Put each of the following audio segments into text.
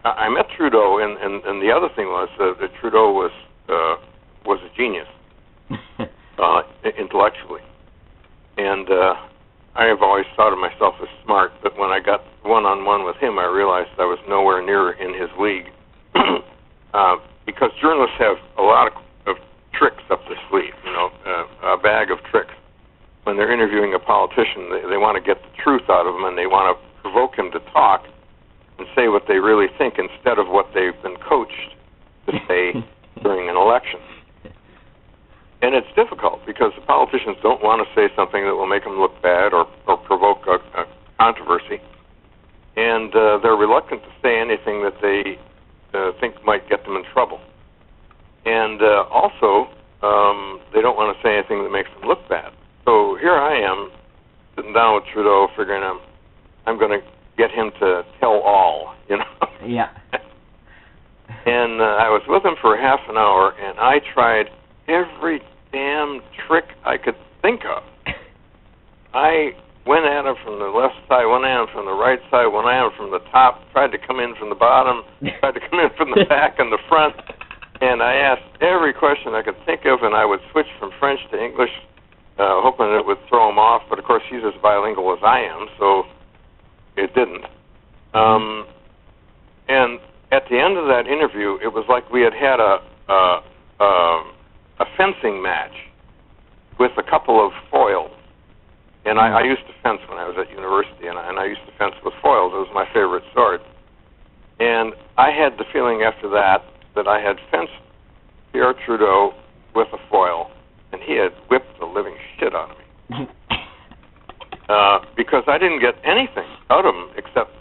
I met Trudeau, and the other thing was that Trudeau was a genius intellectually, and I have always thought of myself as smart. But when I got one-on-one with him, I realized I was nowhere near in his league, because journalists have a lot of tricks up their sleeve, a bag of tricks. When they're interviewing a politician, they want to get the truth out of him, and they want to provoke him to talk and say what they really think instead of what they've been coached to say during an election. And it's difficult because the politicians don't want to say something that will make them look bad or provoke a controversy, and they're reluctant to say anything that they think might get them in trouble. And also, they don't want to say anything that makes them look bad. So here I am, sitting down with Trudeau, figuring I'm going to get him to tell all, Yeah. And I was with him for half an hour, and I tried every damn trick I could think of. I went at him from the left side, went at him from the right side, went at him from the top, tried to come in from the bottom, tried to come in from the back and the front, and I asked every question I could think of, and I would switch from French to English, hoping it would throw him off, but of course he's as bilingual as I am, so it didn't. And at the end of that interview, it was like we had a fencing match with a couple of foils. And I used to fence when I was at university, and I used to fence with foils. It was my favorite sport. And I had the feeling after that I had fenced Pierre Trudeau with a foil, and he had whipped the living shit out of me. Because I didn't get anything out of him except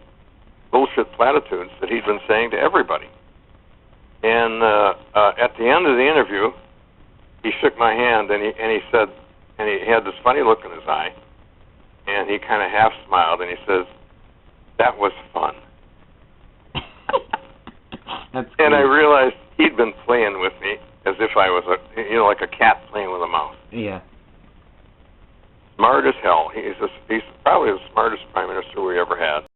bullshit platitudes that he'd been saying to everybody. And at the end of the interview, he shook my hand, and he said, and he had this funny look in his eye, and he kind of half smiled, and he says, "That was fun." That's and cool. I realized he'd been playing with me as if I was like a cat playing with a mouse. Yeah. Smart as hell. He's probably the smartest prime minister we ever had.